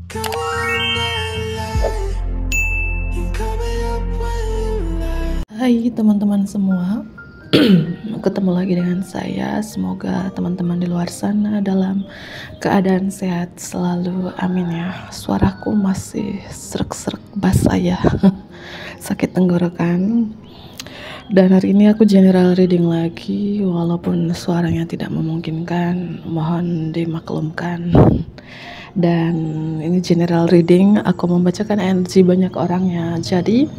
Hai teman-teman semua, ketemu lagi dengan saya. Semoga teman-teman di luar sana dalam keadaan sehat selalu, amin ya. Suaraku masih serak-serak basah ya, sakit tenggorokan. Dan hari ini aku general reading lagi, walaupun suaranya tidak memungkinkan, mohon dimaklumkan. Dan ini general reading, aku membacakan energi banyak orangnya, jadi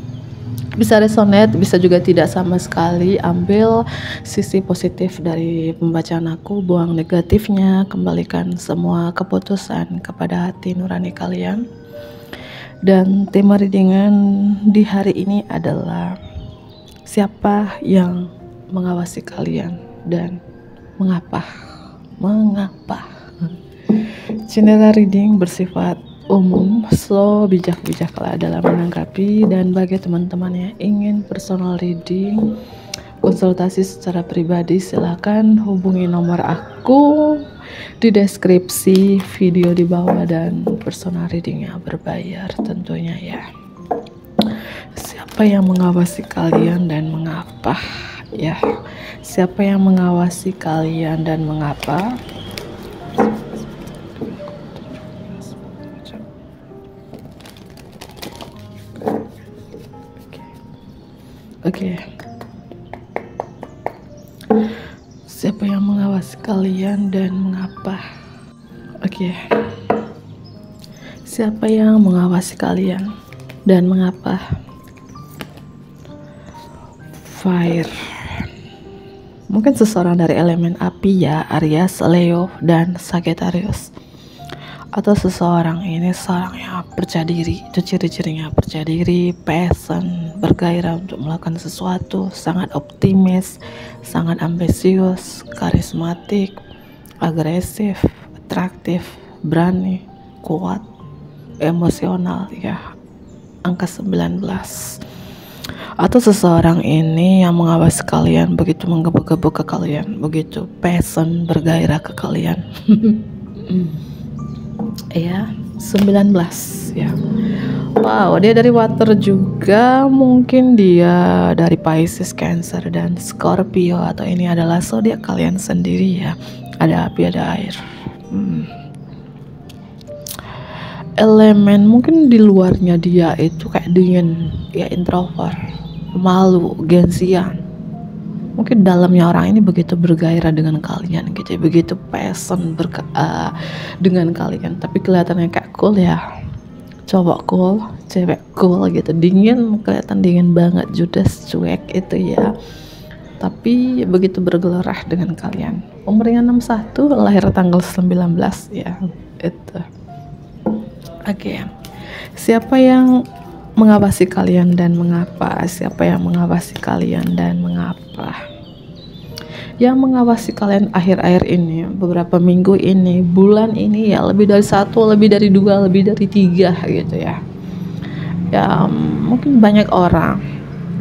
bisa resonate, bisa juga tidak sama sekali. Ambil sisi positif dari pembacaan aku, buang negatifnya, kembalikan semua keputusan kepada hati nurani kalian. Dan tema readingan di hari ini adalah siapa yang mengawasi kalian dan mengapa. General reading bersifat umum, so bijak-bijaklah dalam menanggapi. Dan bagi teman-teman yang ingin personal reading, konsultasi secara pribadi, silakan hubungi nomor aku di deskripsi video di bawah. Dan personal readingnya berbayar tentunya ya. Siapa yang mengawasi kalian dan mengapa ya? Siapa yang mengawasi kalian dan mengapa? Oke. Siapa yang mengawasi kalian dan mengapa? Oke. Siapa yang mengawasi kalian dan mengapa? Fire. Mungkin seseorang dari elemen api ya, Aries, Leo, dan Sagittarius. Atau seseorang ini seorang yang percaya diri. Itu ciri-cirinya: percaya diri, passion, bergairah untuk melakukan sesuatu, sangat optimis, sangat ambisius, karismatik, agresif, atraktif, berani, kuat, emosional ya. Angka 19. Atau seseorang ini yang mengawasi kalian, begitu menggebu-gebu ke kalian, begitu passion, bergairah ke kalian. Ya, 19 ya. Wow, dia dari water juga. Mungkin dia dari Pisces, Cancer, dan Scorpio. Atau ini adalah zodiak kalian sendiri ya. Ada api, ada air. Elemen mungkin di luarnya dia itu kayak dingin ya, introvert, malu, gengsian. Mungkin dalamnya orang ini begitu bergairah dengan kalian gitu ya, begitu passion dengan kalian, tapi kelihatannya kayak cool ya, cowok cool, cewek cool gitu, dingin, kelihatan dingin banget, judes, cuek itu ya, tapi begitu bergelorah dengan kalian. Umurnya 61, lahir tanggal 19 ya, itu. Oke. Siapa yang mengawasi kalian dan mengapa? Siapa yang mengawasi kalian dan mengapa? Yang mengawasi kalian akhir-akhir ini, beberapa minggu ini, bulan ini ya, lebih dari 1, lebih dari 2, lebih dari 3 gitu ya. Ya mungkin banyak orang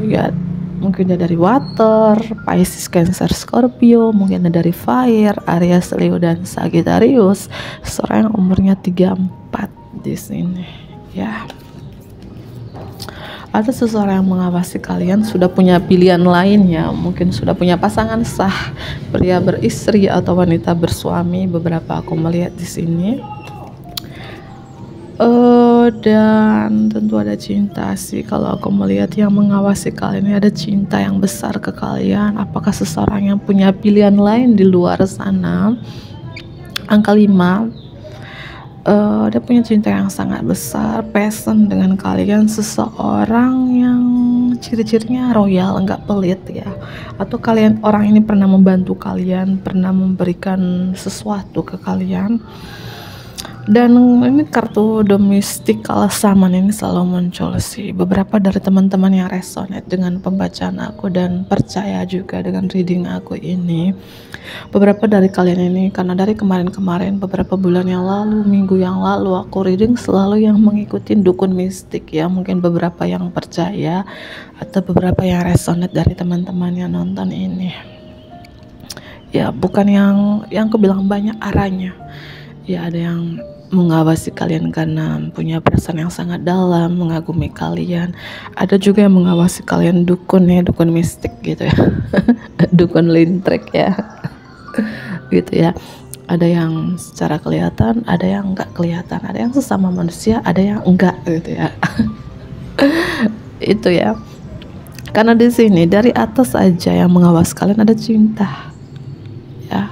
ya, mungkin dia dari water, Pisces, Cancer, Scorpio, mungkin ada dari fire, Aries, Leo, dan Sagittarius. Seorang yang umurnya 34 di sini ya. Ada seseorang yang mengawasi kalian, sudah punya pilihan lainnya, mungkin sudah punya pasangan sah, pria beristri atau wanita bersuami. Beberapa aku melihat di sini. Dan tentu ada cinta sih. Kalau aku melihat yang mengawasi kalian ini ada cinta yang besar ke kalian. Apakah seseorang yang punya pilihan lain di luar sana? Angka 5. Dia punya cinta yang sangat besar, passion dengan kalian. Seseorang yang ciri-cirinya royal, enggak pelit ya. Atau kalian, orang ini pernah membantu kalian, pernah memberikan sesuatu ke kalian. Dan ini kartu domestik kalau saman ini selalu muncul sih. Beberapa dari teman-teman yang resonate dengan pembacaan aku dan percaya juga dengan reading aku ini, beberapa dari kalian ini, karena dari kemarin-kemarin, beberapa bulan yang lalu, minggu yang lalu, aku reading selalu yang mengikuti dukun mistik ya. Mungkin beberapa yang percaya atau beberapa yang resonate dari teman-teman yang nonton ini ya. Bukan yang aku bilang banyak arahnya ya, ada yang mengawasi kalian karena punya perasaan yang sangat dalam, mengagumi kalian. Ada juga yang mengawasi kalian dukun ya, dukun mistik gitu ya. Dukun lintrik ya. Gitu ya. Ada yang secara kelihatan, ada yang enggak kelihatan, ada yang sesama manusia, ada yang enggak gitu ya. Itu ya. Karena di sini dari atas aja yang mengawasi kalian ada cinta. Ya.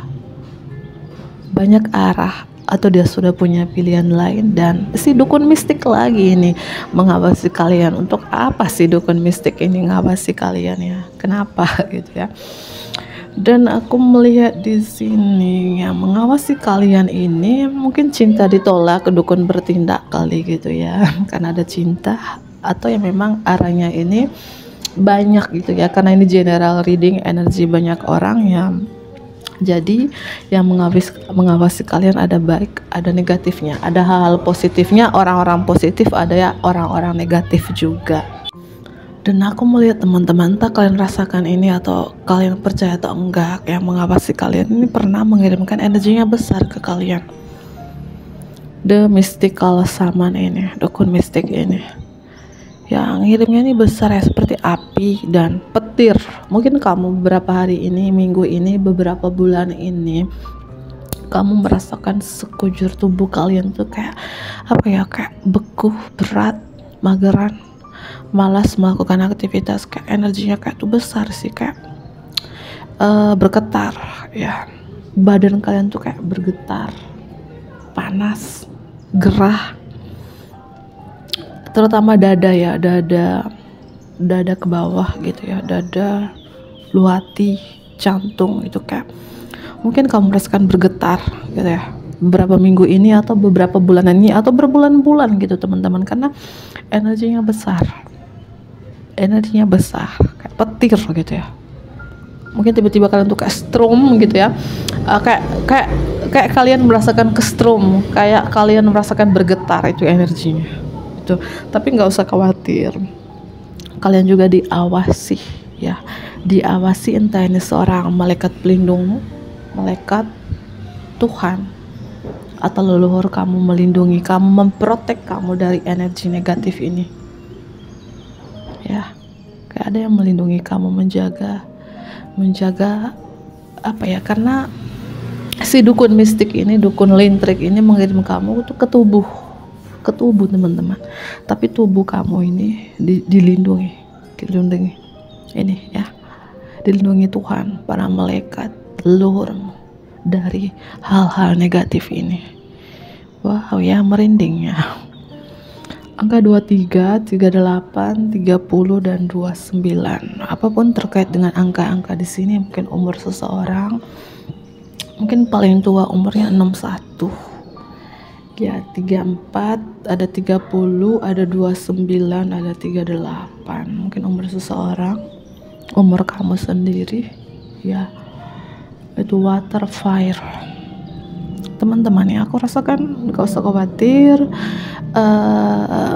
Banyak arah, atau dia sudah punya pilihan lain, dan si dukun mistik lagi ini mengawasi kalian. Untuk apa sih dukun mistik ini ngawasi kalian ya? Kenapa gitu ya? Dan aku melihat di sini yang mengawasi kalian ini mungkin cinta ditolak, dukun bertindak kali gitu ya. Karena ada cinta, atau yang memang arahnya ini banyak gitu ya. Karena ini general reading energi banyak orang ya. Jadi yang mengawasi kalian ada baik, ada negatifnya, ada hal-hal positifnya, orang-orang positif, ada ya orang-orang negatif juga. Dan aku melihat teman-teman, entah kalian rasakan ini atau kalian percaya atau enggak, yang mengawasi kalian ini pernah mengirimkan energinya besar ke kalian. The mystical shaman ini, dukun mistik ini, yang ngirimnya ini besar ya, seperti api dan petir. Mungkin kamu beberapa hari ini, minggu ini, beberapa bulan ini, kamu merasakan sekujur tubuh kalian tuh kayak apa ya, kayak beku, berat, mageran, malas melakukan aktivitas. Kayak energinya kayak tuh besar sih, kayak bergetar ya. Badan kalian tuh kayak bergetar, panas, gerah, terutama dada ya, dada ke bawah gitu ya, dada, luati, jantung itu kayak mungkin kamu merasakan bergetar gitu ya, beberapa minggu ini atau beberapa bulan ini atau berbulan-bulan gitu teman-teman. Karena energinya besar kayak petir gitu ya. Mungkin tiba-tiba kalian tuh kayak strom gitu ya, kayak kalian merasakan kestrom, kayak kalian merasakan bergetar itu energinya itu. Tapi nggak usah khawatir, kalian juga diawasi ya, diawasi, entah ini seorang malaikat pelindung, malaikat Tuhan, atau leluhur kamu melindungi kamu, memprotek kamu dari energi negatif ini ya. Kayak ada yang melindungi kamu, menjaga apa ya, karena si dukun mistik ini, dukun lintrik ini mengirim kamu tuh ke tubuh teman-teman. Tapi tubuh kamu ini dilindungi ini ya, dilindungi Tuhan, para malaikat, leluhurmu dari hal-hal negatif ini. Wow ya, merinding ya. Angka 23, 38, 30 dan 29. Apapun terkait dengan angka-angka di sini, mungkin umur seseorang, mungkin paling tua umurnya 61. Ya, 34, ada 30, ada 29, ada 38. Mungkin umur seseorang, umur kamu sendiri ya. Itu water fire. Teman-teman ya, aku rasakan gak usah khawatir,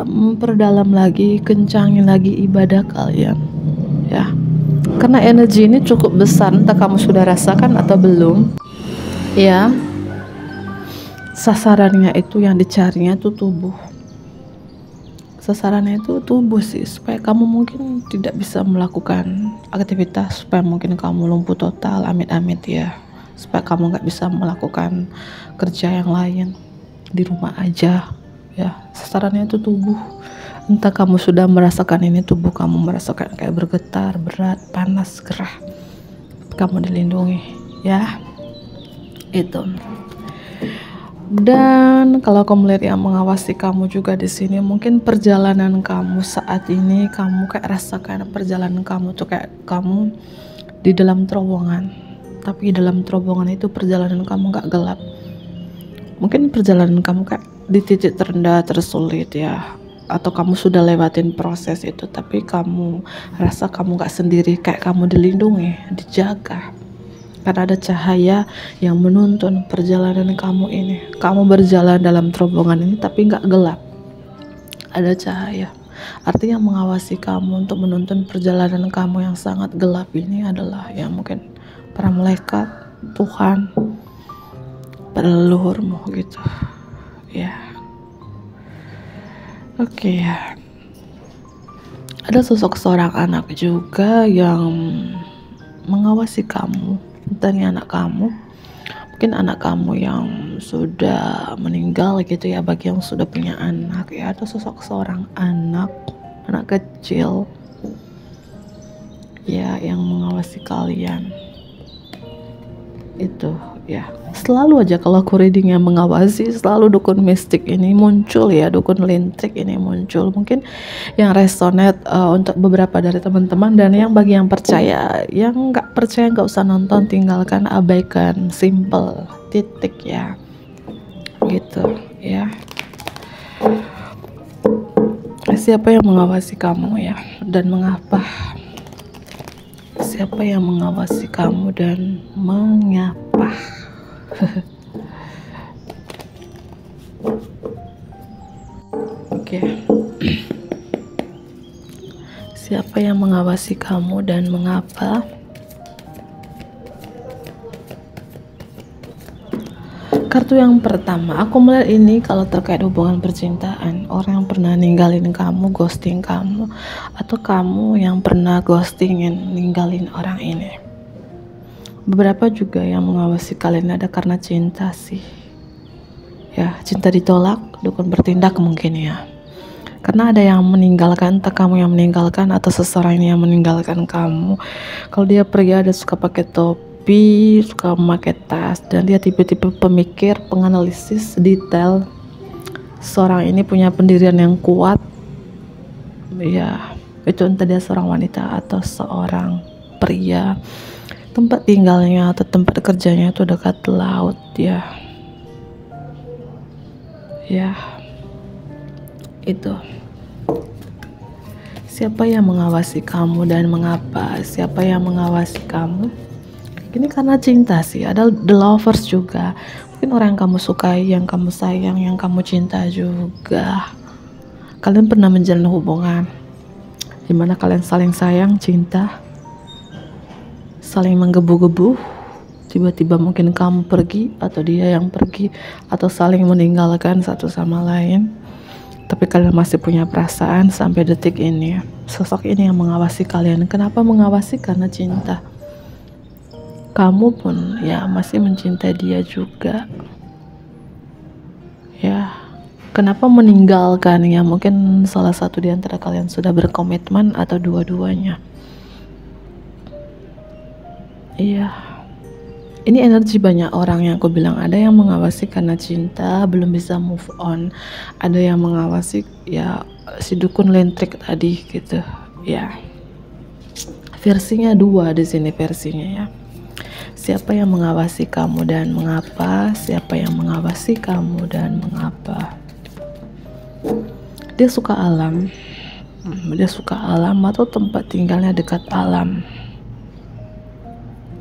memperdalam lagi, kencangin lagi ibadah kalian ya. Karena energi ini cukup besar, entah kamu sudah rasakan atau belum ya. Sasarannya itu, yang dicarinya itu tubuh. Sasarannya itu tubuh sih, supaya kamu mungkin tidak bisa melakukan aktivitas, supaya mungkin kamu lumpuh total, amit-amit ya, supaya kamu nggak bisa melakukan kerja yang lain, di rumah aja ya. Sasarannya itu tubuh. Entah kamu sudah merasakan ini, tubuh kamu merasakan kayak bergetar, berat, panas, gerah, kamu dilindungi ya. Itu. Dan kalau kamu melihat yang mengawasi kamu juga di sini, mungkin perjalanan kamu saat ini, kamu kayak rasakan perjalanan kamu tuh kayak kamu di dalam terowongan, tapi dalam terowongan itu perjalanan kamu gak gelap. Mungkin perjalanan kamu kayak di titik terendah, tersulit ya, atau kamu sudah lewatin proses itu, tapi kamu rasa kamu gak sendiri, kayak kamu dilindungi, dijaga. Karena ada cahaya yang menuntun perjalanan kamu ini. Kamu berjalan dalam terowongan ini tapi gak gelap, ada cahaya. Artinya mengawasi kamu untuk menuntun perjalanan kamu yang sangat gelap ini adalah ya mungkin para malaikat, Tuhan, para leluhurmu gitu ya. Oke ya. Ada sosok seorang anak juga yang mengawasi kamu, dan anak kamu. Mungkin anak kamu yang sudah meninggal gitu ya, bagi yang sudah punya anak ya. Ada sosok seorang anak kecil ya yang mengawasi kalian. Itu ya, selalu aja kalau aku reading yang mengawasi, selalu dukun mistik ini muncul ya, dukun lintrik ini muncul. Mungkin yang resonate untuk beberapa dari teman-teman, dan yang bagi yang percaya, yang nggak percaya nggak usah nonton, tinggalkan, abaikan, simple, titik ya, gitu ya. Siapa yang mengawasi kamu ya, dan mengapa? Siapa yang mengawasi kamu dan mengapa? Oke. Siapa yang mengawasi kamu dan mengapa? Kartu yang pertama, aku melihat ini kalau terkait hubungan percintaan, orang yang pernah ninggalin kamu, ghosting kamu, atau kamu yang pernah ghostingin, ninggalin orang ini. Beberapa juga yang mengawasi kalian ada karena cinta sih. Ya, cinta ditolak, dukun bertindak mungkin ya. Karena ada yang meninggalkan, entah kamu yang meninggalkan atau seseorang ini yang meninggalkan kamu. Kalau dia pria, dia suka pakai topi, suka memakai tas, dan dia tipe-tipe pemikir, penganalisis detail. Seorang ini punya pendirian yang kuat. Ya, itu entah dia seorang wanita atau seorang pria. Tempat tinggalnya atau tempat kerjanya itu dekat laut ya. Ya, itu. Siapa yang mengawasi kamu dan mengapa? Siapa yang mengawasi kamu? Ini karena cinta sih. Ada the lovers juga. Mungkin orang yang kamu sukai, yang kamu sayang, yang kamu cinta juga. Kalian pernah menjalin hubungan dimana kalian saling sayang, cinta, saling menggebu-gebu. Tiba-tiba mungkin kamu pergi atau dia yang pergi, atau saling meninggalkan satu sama lain, tapi kalian masih punya perasaan sampai detik ini. Sosok ini yang mengawasi kalian. Kenapa mengawasi? Karena cinta. Kamu pun ya masih mencintai dia juga ya. Kenapa meninggalkan? Ya mungkin salah satu di antara kalian sudah berkomitmen atau dua-duanya. Iya, ini energi banyak orang yang aku bilang. Ada yang mengawasi karena cinta, belum bisa move on. Ada yang mengawasi ya si dukun lentrik tadi gitu ya. Versinya dua di sini versinya ya. Siapa yang mengawasi kamu dan mengapa? Siapa yang mengawasi kamu dan mengapa? Dia suka alam. Dia suka alam atau tempat tinggalnya dekat alam.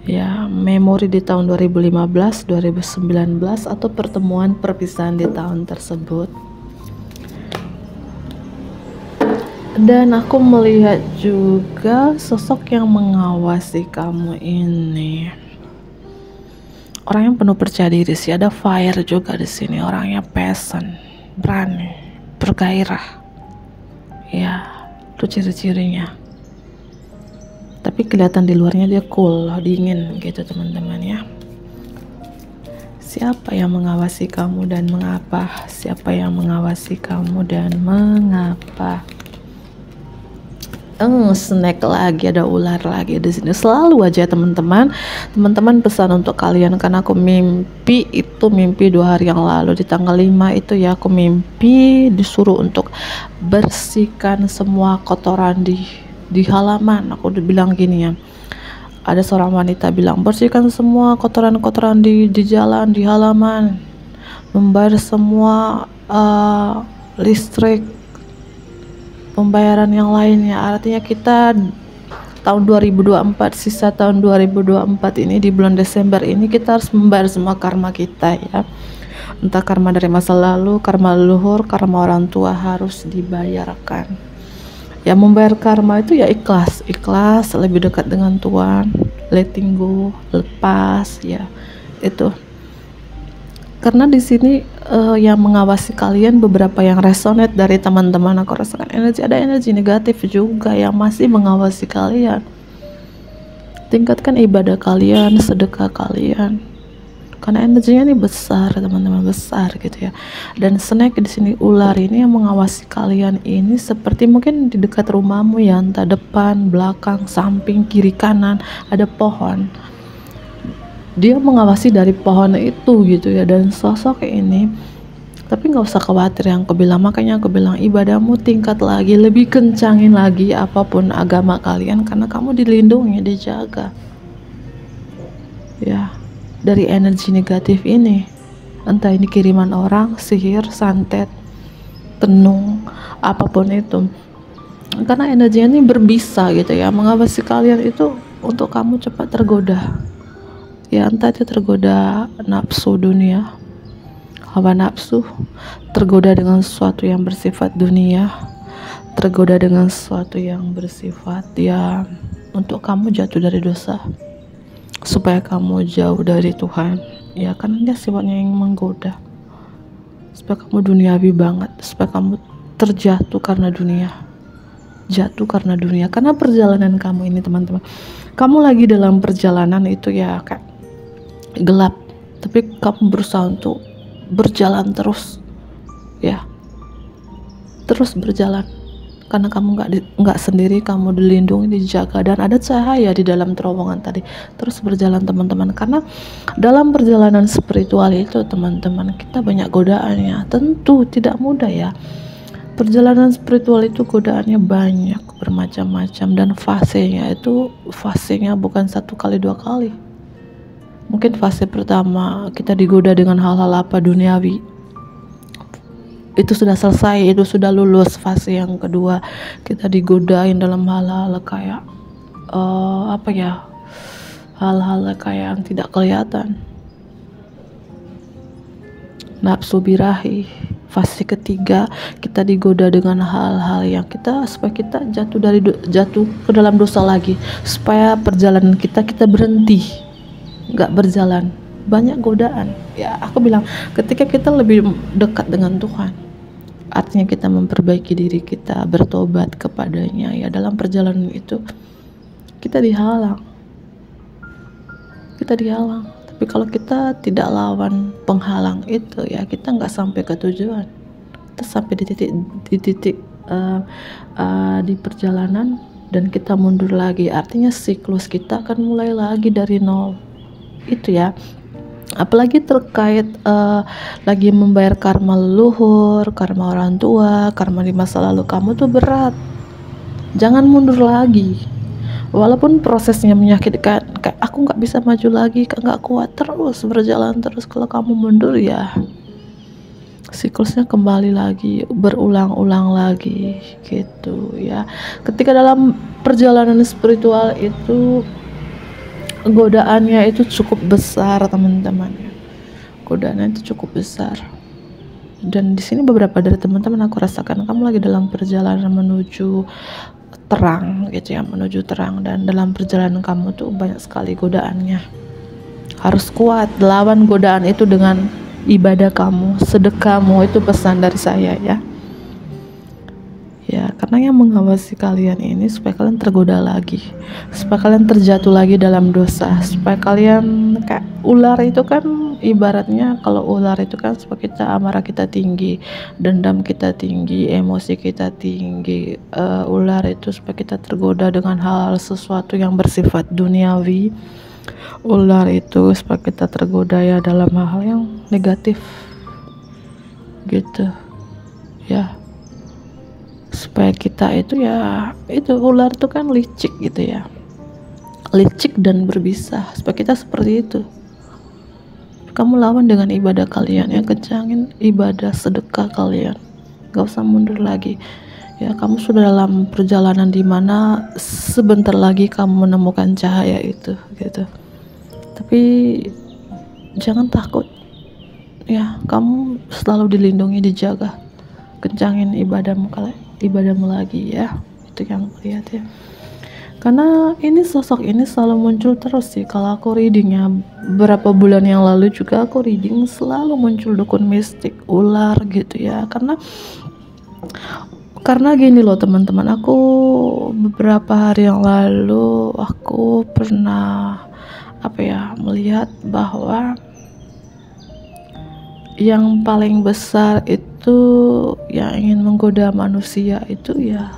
Ya, memori di tahun 2015, 2019 atau pertemuan perpisahan di tahun tersebut. Dan aku melihat juga sosok yang mengawasi kamu ini. Orang yang penuh percaya diri sih, ada fire juga di sini. Orangnya passion, berani, bergairah. Ya, itu ciri-cirinya. Tapi kelihatan di luarnya dia cool, dingin gitu teman-teman ya. Siapa yang mengawasi kamu dan mengapa? Siapa yang mengawasi kamu dan mengapa? Snack lagi, ada ular lagi di sini. Selalu aja teman-teman pesan untuk kalian, karena aku mimpi 2 hari yang lalu di tanggal 5 itu ya, aku mimpi disuruh untuk bersihkan semua kotoran di halaman. Aku udah bilang gini ya, ada seorang wanita bilang bersihkan semua kotoran-kotoran di jalan, di halaman, membayar semua listrik, pembayaran yang lainnya. Artinya kita tahun 2024, sisa tahun 2024 ini, di bulan Desember ini kita harus membayar semua karma kita ya. Entah karma dari masa lalu, karma leluhur, karma orang tua, harus dibayarkan. Ya, membayar karma itu ya ikhlas, lebih dekat dengan Tuhan, letting go, lepas ya. Itu karena di sini yang mengawasi kalian, beberapa yang resonate dari teman-teman aku rasakan ada energi negatif juga yang masih mengawasi kalian. Tingkatkan ibadah kalian, sedekah kalian, karena energinya ini besar teman-teman, besar gitu ya. Dan snake di sini, ular ini yang mengawasi kalian ini seperti mungkin di dekat rumahmu ya, entah depan, belakang, samping, kiri, kanan ada pohon, dia mengawasi dari pohon itu gitu ya. Dan sosok ini, tapi nggak usah khawatir yang aku bilang, makanya aku bilang ibadahmu tingkat lagi, lebih kencangin lagi apapun agama kalian, karena kamu dilindungi, dijaga ya dari energi negatif ini, entah ini kiriman orang, sihir, santet, tenung, apapun itu, karena energinya ini berbisa gitu ya, mengawasi kalian itu untuk kamu cepat tergoda ya, entah itu tergoda nafsu dunia, hawa nafsu, tergoda dengan sesuatu yang bersifat dunia, tergoda dengan sesuatu yang bersifat ya untuk kamu jatuh dari dosa, supaya kamu jauh dari Tuhan ya, karena dia sifatnya yang menggoda, supaya kamu duniawi banget, supaya kamu terjatuh karena dunia, jatuh karena dunia. Karena perjalanan kamu ini teman-teman, kamu lagi dalam perjalanan itu ya kayak gelap, tapi kamu berusaha untuk berjalan terus ya, terus berjalan, karena kamu nggak sendiri, kamu dilindungi, dijaga, dan ada cahaya di dalam terowongan tadi. Terus berjalan teman-teman, karena dalam perjalanan spiritual itu teman-teman, kita banyak godaannya, tentu tidak mudah ya. Perjalanan spiritual itu godaannya banyak, bermacam-macam, dan fasenya bukan 1 kali 2 kali. Mungkin fase pertama kita digoda dengan hal-hal apa duniawi, itu sudah selesai, itu sudah lulus. Fase yang kedua kita digodain dalam hal-hal kayak hal-hal kayak yang tidak kelihatan, nafsu birahi. Fase ketiga kita digoda dengan hal-hal yang supaya kita jatuh ke dalam dosa lagi, supaya perjalanan kita berhenti, nggak berjalan. Banyak godaan ya, aku bilang ketika kita lebih dekat dengan Tuhan, artinya kita memperbaiki diri kita, bertobat kepadanya ya, dalam perjalanan itu kita dihalang. Tapi kalau kita tidak lawan penghalang itu ya, kita nggak sampai ke tujuan. Kita sampai di titik di perjalanan dan kita mundur lagi, artinya siklus kita akan mulai lagi dari nol itu ya. Apalagi terkait lagi membayar karma leluhur, karma orang tua, karma di masa lalu kamu tuh berat. Jangan mundur lagi, walaupun prosesnya menyakitkan, kayak aku nggak bisa maju lagi, nggak kuat, terus berjalan terus. Kalau kamu mundur ya siklusnya kembali lagi, berulang-ulang lagi gitu ya. Ketika dalam perjalanan spiritual itu godaannya itu cukup besar teman-teman, godaannya itu cukup besar. Dan di sini beberapa dari teman-teman aku rasakan kamu lagi dalam perjalanan menuju terang gitu ya, menuju terang. Dan dalam perjalanan kamu tuh banyak sekali godaannya, harus kuat lawan godaan itu dengan ibadah kamu, sedekahmu. Itu pesan dari saya ya. Ya, karena yang mengawasi kalian ini supaya kalian tergoda lagi, supaya kalian terjatuh lagi dalam dosa, supaya kalian kayak ular itu kan, ibaratnya kalau ular itu kan supaya kita amarah kita tinggi, dendam kita tinggi, emosi kita tinggi. Ular itu supaya kita tergoda dengan hal sesuatu yang bersifat duniawi. Ular itu supaya kita tergoda ya dalam hal yang negatif gitu ya, supaya kita itu ya, itu ular itu kan licik gitu ya, licik dan berbisa, supaya kita seperti itu. Kamu lawan dengan ibadah kalian ya, kencangin ibadah sedekah kalian, gak usah mundur lagi ya. Kamu sudah dalam perjalanan dimana sebentar lagi kamu menemukan cahaya itu gitu. Tapi jangan takut ya, kamu selalu dilindungi, dijaga. Kencangin ibadahmu lagi ya, itu yang aku lihat ya. Karena ini sosok ini selalu muncul terus sih kalau aku readingnya. Beberapa bulan yang lalu juga aku reading selalu muncul dukun mistik, ular gitu ya. Karena gini loh teman-teman, aku beberapa hari yang lalu aku pernah melihat bahwa yang paling besar itu yang ingin menggoda manusia itu ya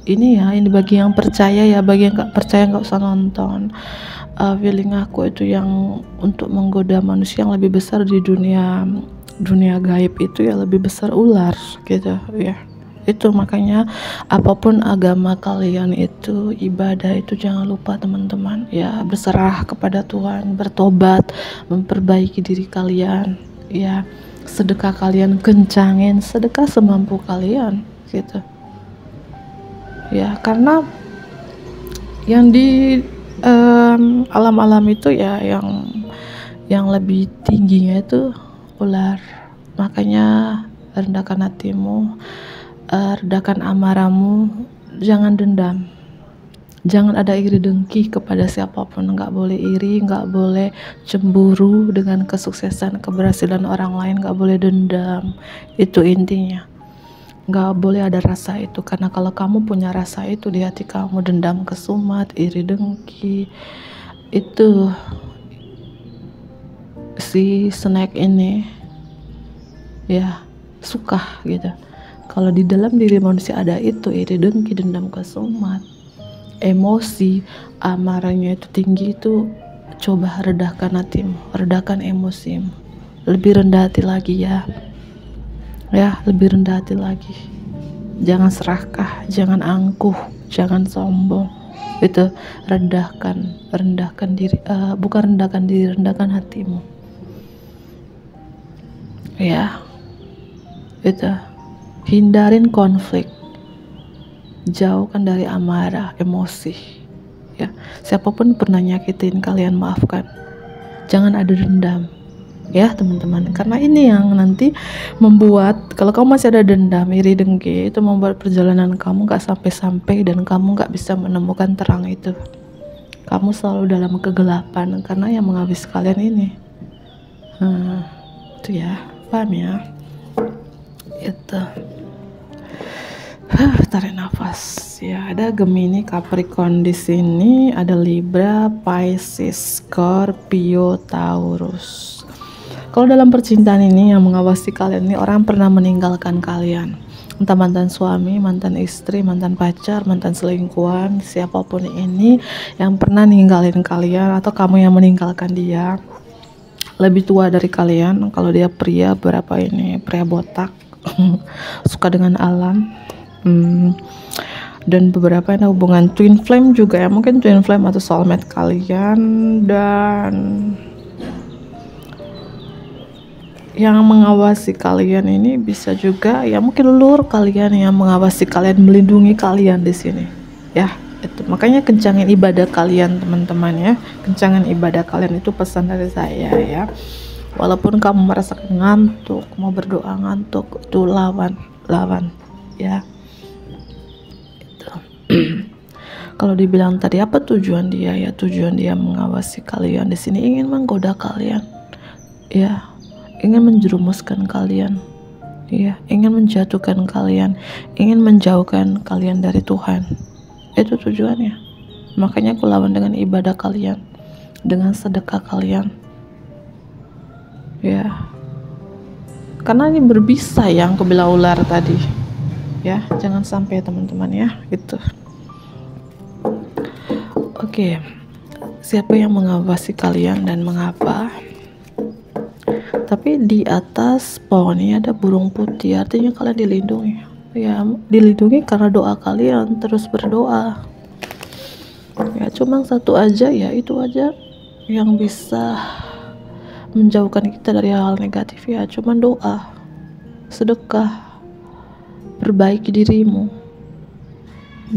ini bagi yang percaya ya, bagi yang nggak percaya nggak usah nonton. Feeling aku itu yang untuk menggoda manusia yang lebih besar di dunia gaib itu ya lebih besar ular gitu ya. Itu makanya apapun agama kalian itu, ibadah itu jangan lupa teman-teman ya, berserah kepada Tuhan, bertobat, memperbaiki diri kalian ya, sedekah kalian kencangin, sedekah semampu kalian gitu ya. Karena yang di alam-alam itu ya yang lebih tingginya itu ular. Makanya rendahkan hatimu, redakan amarahmu, jangan dendam, jangan ada iri dengki kepada siapapun, nggak boleh iri, nggak boleh cemburu dengan kesuksesan keberhasilan orang lain, nggak boleh dendam. Itu intinya, nggak boleh ada rasa itu. Karena kalau kamu punya rasa itu di hati kamu, dendam, kesumat, iri dengki, itu si snack ini ya suka gitu. Kalau di dalam diri manusia ada itu iri dengki, dendam, kesumat, emosi, amarahnya itu tinggi, itu coba redahkan hatimu, redahkan emosimu, lebih rendah hati lagi ya, lebih rendah hati lagi. Jangan serakah, jangan angkuh, jangan sombong. Itu rendahkan diri, bukan rendahkan diri, rendahkan hatimu ya. Itu hindarin konflik, jauhkan dari amarah, emosi ya. Siapapun pernah nyakitin kalian, maafkan, jangan ada dendam ya teman-teman. Karena ini yang nanti membuat, kalau kamu masih ada dendam, iri dengki, itu membuat perjalanan kamu gak sampai-sampai dan kamu gak bisa menemukan terang itu. Kamu selalu dalam kegelapan karena yang menghabis kalian ini. Itu ya, paham ya? Itu tarik nafas ya. Ada Gemini, Capricorn di sini, ada Libra, Pisces, Scorpio, Taurus. Kalau dalam percintaan ini yang mengawasi kalian ini orang pernah meninggalkan kalian, entah mantan suami, mantan istri, mantan pacar, mantan selingkuhan, siapapun ini yang pernah ninggalin kalian atau kamu yang meninggalkan dia. Lebih tua dari kalian, kalau dia pria pria botak suka dengan alam, dan beberapa yang hubungan twin flame juga ya, mungkin twin flame atau soulmate kalian. Dan yang mengawasi kalian ini bisa juga ya mungkin leluhur kalian yang mengawasi kalian, melindungi kalian di sini ya. Itu makanya kencangin ibadah kalian teman-teman ya, kencangin ibadah kalian, itu pesan dari saya ya. Walaupun kamu merasakan ngantuk, mau berdoa ngantuk, itu lawan ya. Itu. Kalau dibilang tadi apa tujuan dia ya, tujuan dia mengawasi kalian di sini ingin menggoda kalian ya, ingin menjerumuskan kalian ya, ingin menjatuhkan kalian, ingin menjauhkan kalian dari Tuhan. Itu tujuannya. Makanya aku lawan dengan ibadah kalian, dengan sedekah kalian ya. Karena ini berbisa yang aku bilang ular tadi ya, jangan sampai teman-teman ya. Gitu. Oke, siapa yang mengawasi kalian dan mengapa? Tapi di atas pohonnya ada burung putih, artinya kalian dilindungi ya, dilindungi karena doa kalian, terus berdoa ya. Cuma satu aja ya, itu aja yang bisa menjauhkan kita dari hal negatif ya, cuma doa, sedekah, perbaiki dirimu,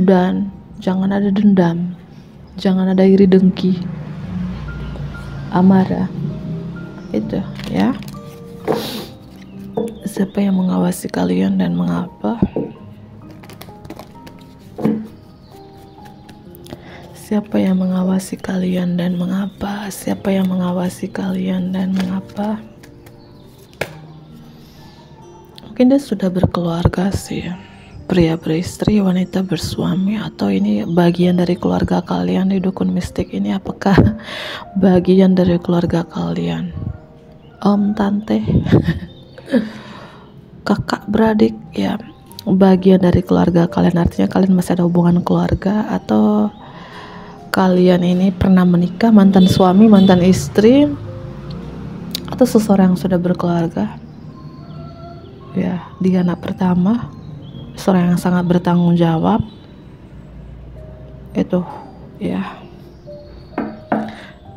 dan jangan ada dendam, jangan ada iri dengki, amarah. Itu ya. Siapa yang mengawasi kalian dan mengapa? Siapa yang mengawasi kalian dan mengapa? Siapa yang mengawasi kalian dan mengapa? Mungkin dia sudah berkeluarga sih, pria beristri, wanita bersuami, atau ini bagian dari keluarga kalian di dukun mistik ini. Apakah bagian dari keluarga kalian? Om, tante, kakak, beradik, ya, bagian dari keluarga kalian. Artinya kalian masih ada hubungan keluarga, atau kalian ini pernah menikah, mantan suami, mantan istri, atau seseorang yang sudah berkeluarga. Ya, dia anak pertama, seorang yang sangat bertanggung jawab. Itu, ya.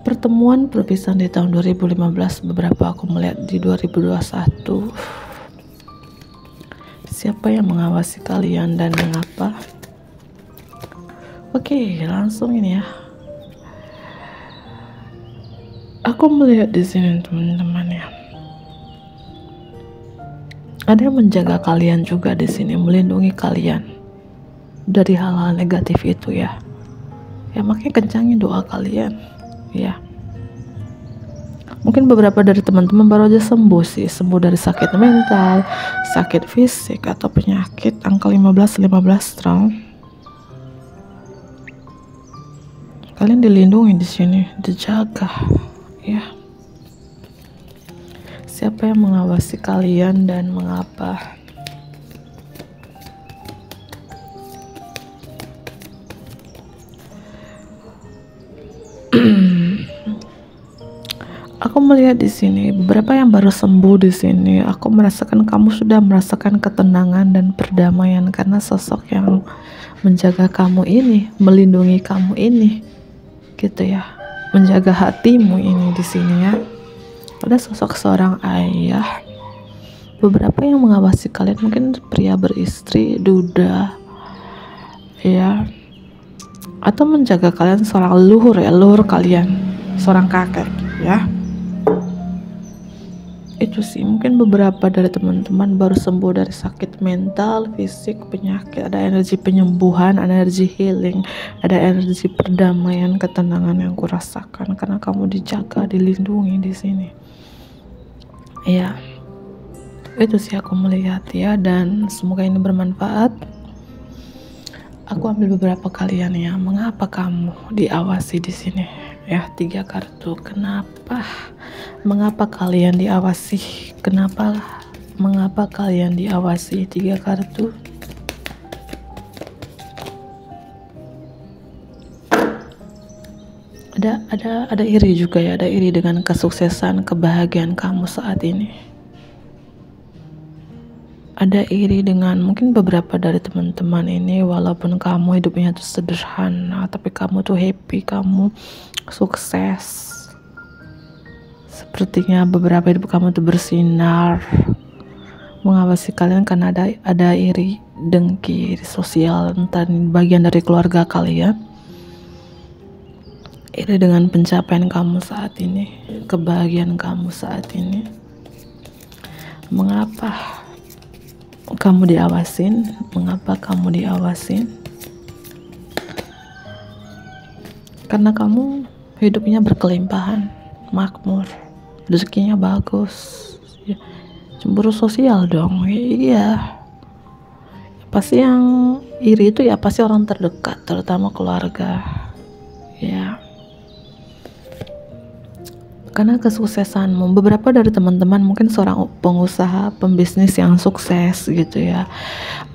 Pertemuan perpisahan di tahun 2015, beberapa aku melihat di 2021. Siapa yang mengawasi kalian dan mengapa? Oke, langsung ini ya. Aku melihat di sini teman-teman ya. Ada yang menjaga kalian juga di sini, melindungi kalian dari hal-hal negatif itu ya. Ya makanya kencangin doa kalian ya. Mungkin beberapa dari teman-teman baru aja sembuh sih, sembuh dari sakit mental, sakit fisik atau penyakit. Angka 15 strong. Kalian dilindungi di sini, dijaga, ya. Siapa yang mengawasi kalian dan mengapa? Aku melihat di sini beberapa yang baru sembuh di sini. Aku merasakan kamu sudah merasakan ketenangan dan perdamaian karena sosok yang menjaga kamu ini, melindungi kamu ini. Gitu ya, menjaga hatimu ini di sini ya. Ada sosok seorang ayah, beberapa yang mengawasi kalian, mungkin pria beristri, duda, ya, atau menjaga kalian seorang leluhur ya, leluhur kalian, seorang kakek, ya. Itu sih, mungkin beberapa dari teman-teman baru sembuh dari sakit mental, fisik, penyakit. Ada energi penyembuhan, energi healing, ada energi perdamaian, ketenangan yang kurasakan karena kamu dijaga, dilindungi di sini. Ya, itu sih aku melihat ya, dan semoga ini bermanfaat. Aku ambil beberapa kalian ya. Mengapa kamu diawasi di sini? Ya, 3 kartu. Kenapa? Mengapa kalian diawasi? Mengapa kalian diawasi? 3 kartu. Ada iri juga ya, ada iri dengan kesuksesan, kebahagiaan kamu saat ini. Ada iri dengan mungkin beberapa dari teman-teman ini, walaupun kamu hidupnya tuh sederhana, tapi kamu tuh happy, kamu sukses. Sepertinya beberapa hidup kamu tuh bersinar. Mengawasi kalian karena ada iri, dengki, iri sosial, entah bagian dari keluarga kalian. Iri dengan pencapaian kamu saat ini, kebahagiaan kamu saat ini. Mengapa kamu diawasin? Mengapa kamu diawasin? Karena kamu hidupnya berkelimpahan, makmur, rezekinya bagus. Ya, cemburu sosial dong. Iya. Pasti yang iri itu ya pasti orang terdekat, terutama keluarga. Ya. Karena kesuksesanmu, beberapa dari teman-teman mungkin seorang pengusaha, pembisnis yang sukses gitu ya,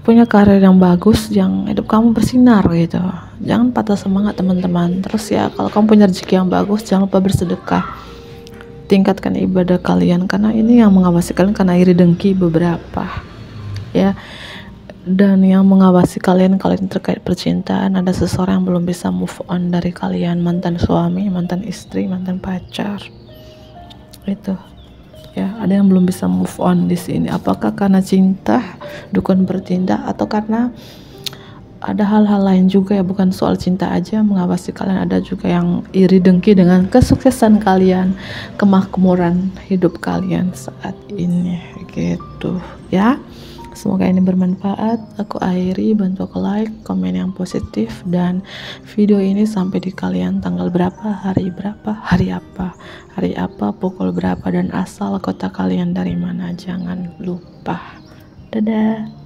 punya karir yang bagus, yang hidup kamu bersinar gitu. Jangan patah semangat teman-teman. Terus ya, kalau kamu punya rezeki yang bagus, jangan lupa bersedekah, tingkatkan ibadah kalian, karena ini yang mengawasi kalian karena iri dengki beberapa ya. Dan yang mengawasi kalian terkait percintaan, ada seseorang yang belum bisa move on dari kalian, mantan suami, mantan istri, mantan pacar. Itu ya, ada yang belum bisa move on di sini. Apakah karena cinta, dukun bertindak, atau karena ada hal-hal lain juga ya, bukan soal cinta aja mengawasi kalian. Ada juga yang iri dengki dengan kesuksesan kalian, kemakmuran hidup kalian saat ini gitu ya. Semoga ini bermanfaat. Aku akhiri, bantu aku like, komen yang positif, dan video ini sampai di kalian tanggal berapa, hari apa, pukul berapa, dan asal kota kalian dari mana. Jangan lupa. Dadah.